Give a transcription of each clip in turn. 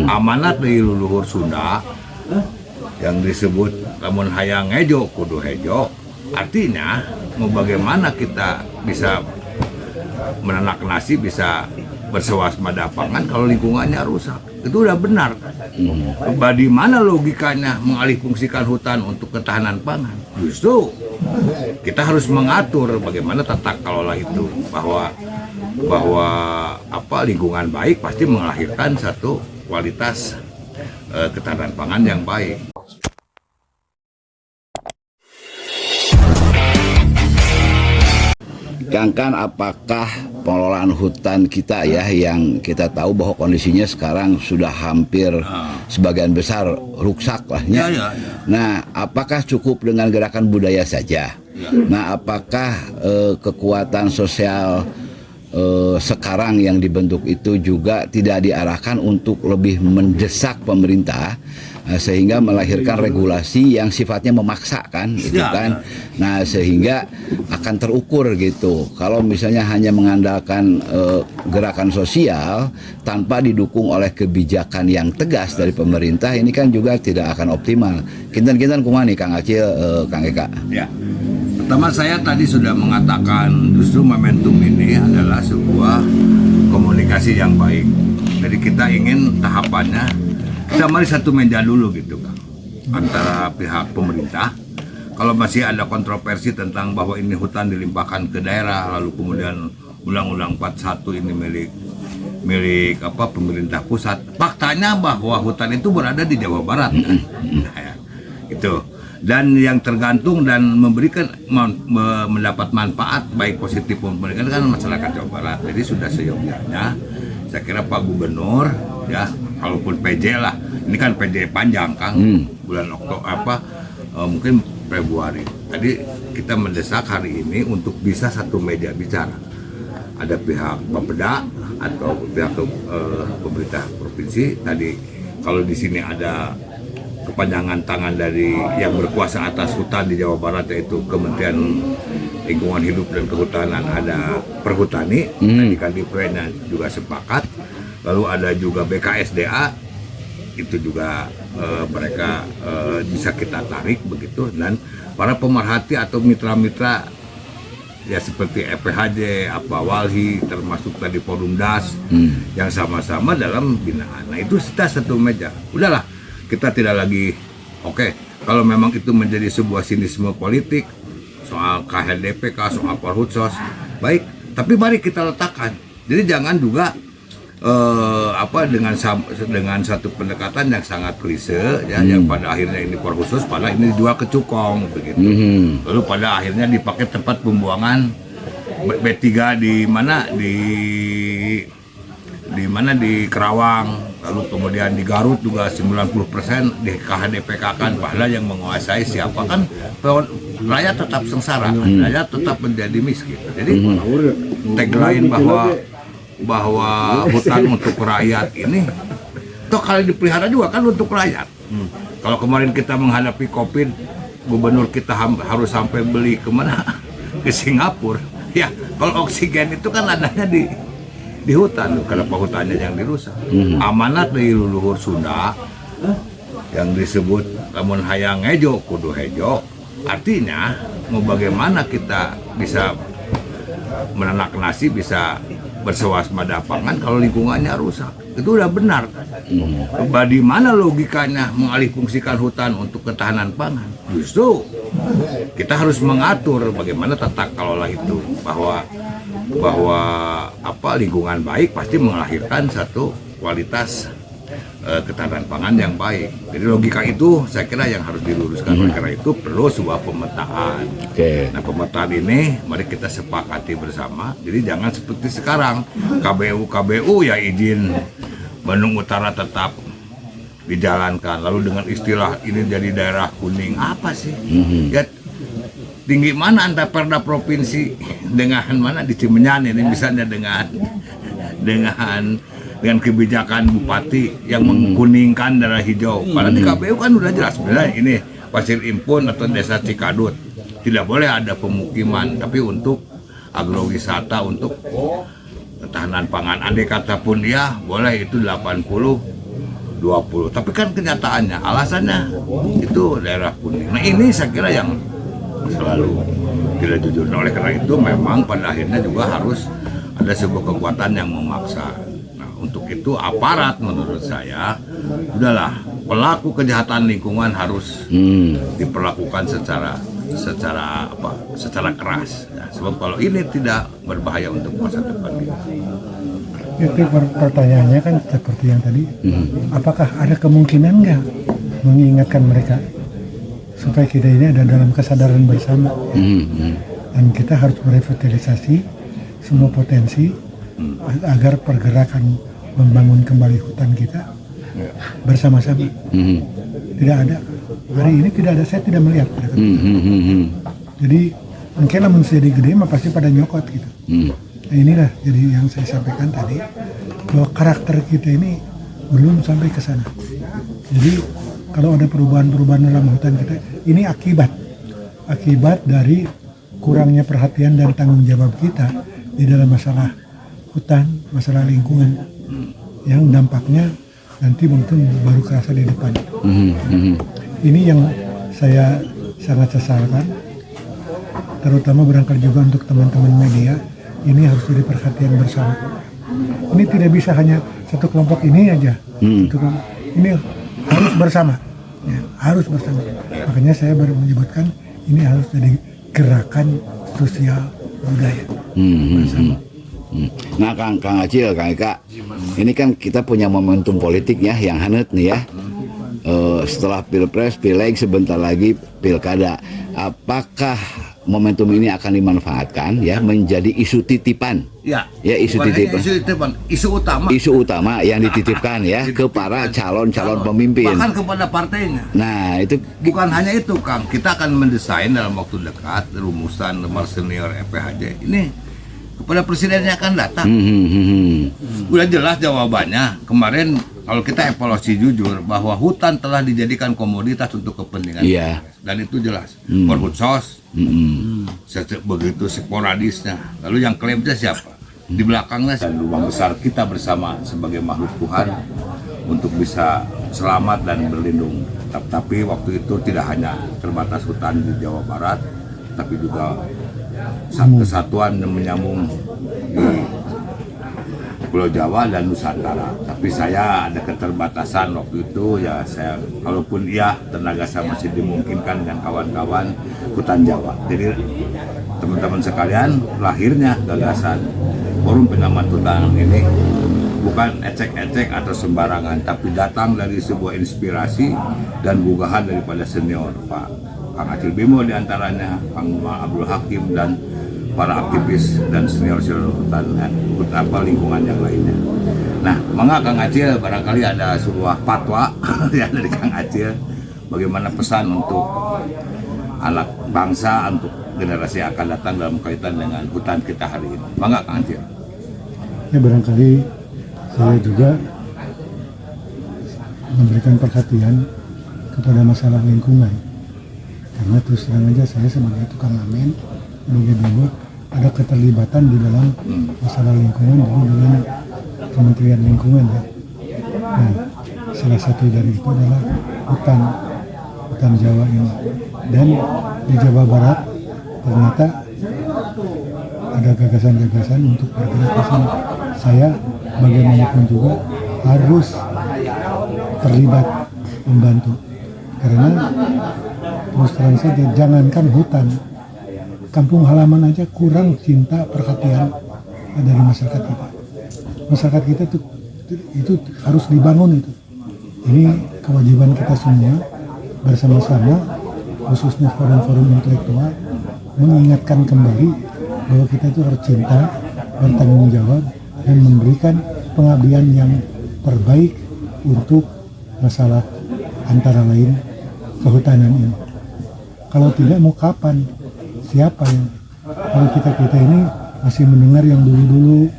Amanat dari leluhur Sunda yang disebut lamun hayang hejo kudu hejo, artinya mau bagaimana kita bisa menanak nasi, bisa bersewaspada pangan kalau lingkungannya rusak. Itu udah benar kan? Di mana logikanya mengalihfungsikan hutan untuk ketahanan pangan? Justru kita harus mengatur bagaimana tata kelola itu, bahwa lingkungan baik pasti melahirkan satu kualitas ketahanan pangan yang baik. Kan apakah pengelolaan hutan kita ya, yang kita tahu bahwa kondisinya sekarang sudah hampir sebagian besar rusak lah ya. Nah, apakah cukup dengan gerakan budaya saja? Nah, apakah kekuatan sosial sekarang yang dibentuk itu juga tidak diarahkan untuk lebih mendesak pemerintah sehingga melahirkan regulasi yang sifatnya memaksakan gitu kan. Nah, sehingga akan terukur gitu. Kalau misalnya hanya mengandalkan gerakan sosial tanpa didukung oleh kebijakan yang tegas dari pemerintah, ini kan juga tidak akan optimal. Kinten-kinten kumaha nih Kang Acil, Kang Eka? Ya. Pertama, saya tadi sudah mengatakan justru momentum ini adalah sebuah komunikasi yang baik. Jadi kita ingin tahapannya kita mari satu meja dulu gitu kan, antara pihak pemerintah. Kalau masih ada kontroversi tentang bahwa ini hutan dilimpahkan ke daerah, lalu kemudian Undang-Undang 41 ini milik pemerintah pusat. Faktanya bahwa hutan itu berada di Jawa Barat kan? Nah, ya, itu. Dan yang tergantung dan mendapat manfaat baik positif maupun negatif kan masyarakat Jawa Barat. Jadi sudah seyogyanya saya kira Pak Gubernur ya, kalaupun PJ lah, ini kan PJ panjang Kang, bulan Oktober mungkin Februari. Tadi kita mendesak hari ini untuk bisa satu meja bicara. Ada pihak Bapeda atau pihak pemerintah provinsi. Tadi kalau di sini ada kepanjangan tangan dari yang berkuasa atas hutan di Jawa Barat, yaitu Kementerian Lingkungan Hidup dan Kehutanan, ada Perhutani, tadi kan di juga sepakat. Lalu ada juga BKSDA, itu juga mereka bisa kita tarik begitu, dan para pemerhati atau mitra-mitra ya seperti EPHJ, Walhi, termasuk tadi Forum Das yang sama-sama dalam binaan. Nah, itu kita satu meja. Udahlah, kita tidak lagi kalau memang itu menjadi sebuah sinisme politik soal KHDPK, soal Perhutsos, baik, tapi mari kita letakkan. Jadi jangan juga dengan satu pendekatan yang sangat klise ya, yang pada akhirnya ini Perhutsos, pada ini dijual ke Cukong begitu. Lalu pada akhirnya dipakai tempat pembuangan B3 di Kerawang, lalu kemudian di Garut juga 90% di KHDPK kan, padahal yang menguasai siapa kan, rakyat tetap sengsara, rakyat tetap menjadi miskin. Jadi tagline bahwa hutan untuk rakyat ini toh kali dipelihara juga kan untuk rakyat. Kalau kemarin kita menghadapi COVID, gubernur kita harus sampai beli kemana? Ke Singapura. Ya, kalau oksigen itu kan adanya di hutan, kenapa hutannya yang dirusak? Amanat dari leluhur Sunda yang disebut lamun hayang hejo kudu hejo, artinya mau bagaimana kita bisa menanak nasi, bisa bersewaspada pangan kalau lingkungannya rusak. Itu udah benar kan? Di mana logikanya mengalihfungsikan hutan untuk ketahanan pangan? Justru kita harus mengatur bagaimana tata kelola itu, bahwa lingkungan baik pasti melahirkan satu kualitas ketahanan pangan yang baik. Jadi logika itu saya kira yang harus diluruskan. Karena itu perlu sebuah pemetaan. Nah, pemetaan ini mari kita sepakati bersama. Jadi jangan seperti sekarang KBU ya izin Bandung Utara tetap dijalankan, lalu dengan istilah ini jadi daerah kuning. Apa sih? Ya, tinggi mana antara perda provinsi dengan mana di Cimenyan ini, misalnya dengan kebijakan bupati yang mengkuningkan daerah hijau. Padahal di KBU kan udah jelas sebenarnya ini Pasir Impun atau Desa Cikadut tidak boleh ada pemukiman, tapi untuk agrowisata, untuk ketahanan pangan. Andai kata pun ya boleh itu 80 20. Tapi kan kenyataannya, alasannya itu daerah kuning. Nah ini saya kira yang selalu tidak jujur. Nah, oleh karena itu memang pada akhirnya juga harus ada sebuah kekuatan yang memaksa. Nah untuk itu aparat menurut saya, udahlah, pelaku kejahatan lingkungan harus diperlakukan secara keras. Ya, sebab kalau ini tidak berbahaya untuk masa depan kita. Itu pertanyaannya kan seperti yang tadi, apakah ada kemungkinan nggak mengingatkan mereka supaya kita ini ada dalam kesadaran bersama, dan kita harus merevitalisasi semua potensi agar pergerakan membangun kembali hutan kita bersama-sama. Tidak ada hari ini, tidak ada, saya tidak melihat. Jadi mungkin namun jadi gede mah pasti pada nyokot gitu. Nah inilah jadi yang saya sampaikan tadi, bahwa karakter kita ini belum sampai ke sana. Jadi kalau ada perubahan-perubahan dalam hutan kita, ini akibat dari kurangnya perhatian dan tanggung jawab kita di dalam masalah hutan, masalah lingkungan, yang dampaknya nanti mungkin baru kerasa di depan. Ini yang saya sangat sesalkan, terutama barangkali juga untuk teman-teman media. Ini harus jadi perhatian bersama. Ini tidak bisa hanya satu kelompok ini aja. Ini harus bersama. Ya, harus bersama. Makanya saya baru menyebutkan ini harus jadi gerakan sosial budaya. Bersama. Nah Kang Acil, Kang Eka, ini kan kita punya momentum politik ya yang hangat nih ya. Setelah pilpres, pileg, sebentar lagi pilkada. Apakah momentum ini akan dimanfaatkan ya menjadi isu titipan? Ya isu titipan. Isu utama yang dititipkan ya ke para calon-calon pemimpin. Bahkan kepada partainya. Nah itu bukan hanya itu, Kang. Kita akan mendesain dalam waktu dekat rumusan nomor senior EPHJ ini kepada presidennya akan datang. Udah jelas jawabannya. Kemarin kalau kita evaluasi jujur bahwa hutan telah dijadikan komoditas untuk kepentingan dan itu jelas. Perhutsos begitu sporadisnya. Lalu yang klaimnya siapa? Di belakangnya dan ruang besar kita bersama sebagai makhluk Tuhan untuk bisa selamat dan berlindung. Tapi waktu itu tidak hanya terbatas hutan di Jawa Barat, tapi juga kesatuan yang menyambung di Pulau Jawa dan Nusantara. Tapi saya ada keterbatasan waktu itu ya, saya kalaupun tenaga saya masih dimungkinkan dengan kawan-kawan hutan Jawa. Jadi teman-teman sekalian, lahirnya gagasan Forum Pengamat Hutan ini bukan ecek-ecek atau sembarangan, tapi datang dari sebuah inspirasi dan gugahan daripada senior Pak Kang Acil Bimo diantaranya, Kang Abdul Hakim dan para aktivis dan senior hutan lingkungan yang lainnya. Nah, mangga Kang Acil, barangkali ada sebuah fatwa ya dari Kang Acil, bagaimana pesan untuk anak bangsa, untuk generasi yang akan datang dalam kaitan dengan hutan kita hari ini. Mangga Kang Acil. Ya barangkali saya juga memberikan perhatian kepada masalah lingkungan, karena terus terang aja saya sebagai tukang ngamen dulu ada keterlibatan di dalam masalah lingkungan dulu dengan Kementerian Lingkungan ya. Nah, salah satu dari itu adalah hutan Jawa ini, dan di Jawa Barat ternyata ada gagasan-gagasan untuk bergerak ke sana. Saya bagaimanapun juga harus terlibat membantu, karena terus terang saja jangankan hutan, kampung halaman aja kurang cinta perhatian dari masyarakat kita. Masyarakat kita itu harus dibangun itu. Ini kewajiban kita semua bersama-sama, khususnya forum-forum intelektual, mengingatkan kembali bahwa kita itu harus cinta, bertanggung jawab, dan memberikan pengabdian yang terbaik untuk masalah antara lain kehutanan ini. Kalau tidak mau kapan? Siapa yang? Kalau kita ini masih mendengar yang dulu-dulu,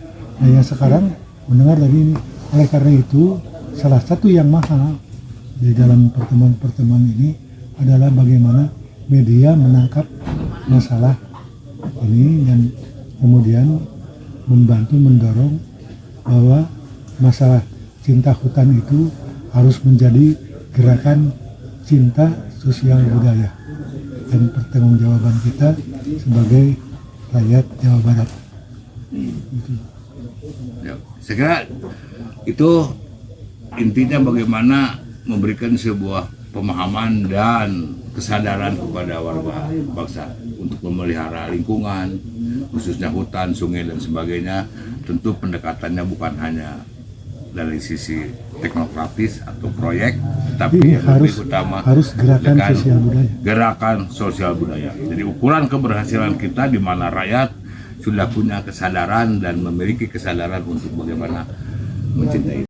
nah yang sekarang mendengar dari ini. Oleh karena itu, salah satu yang mahal di dalam pertemuan-pertemuan ini adalah bagaimana media menangkap masalah ini dan kemudian membantu mendorong bahwa masalah cinta hutan itu harus menjadi gerakan cinta sosial budaya dan pertanggungjawaban kita sebagai rakyat Jawa Barat. Gitu. Ya, saya kira itu intinya bagaimana memberikan sebuah pemahaman dan kesadaran kepada warga bangsa untuk memelihara lingkungan, khususnya hutan, sungai dan sebagainya. Tentu pendekatannya bukan hanya dari sisi teknokratis atau proyek, tapi yang lebih utama harus gerakan dengan sosial budaya. Gerakan sosial budaya. Jadi ukuran keberhasilan kita di mana rakyat sudah punya kesadaran dan memiliki kesadaran untuk bagaimana mencintai.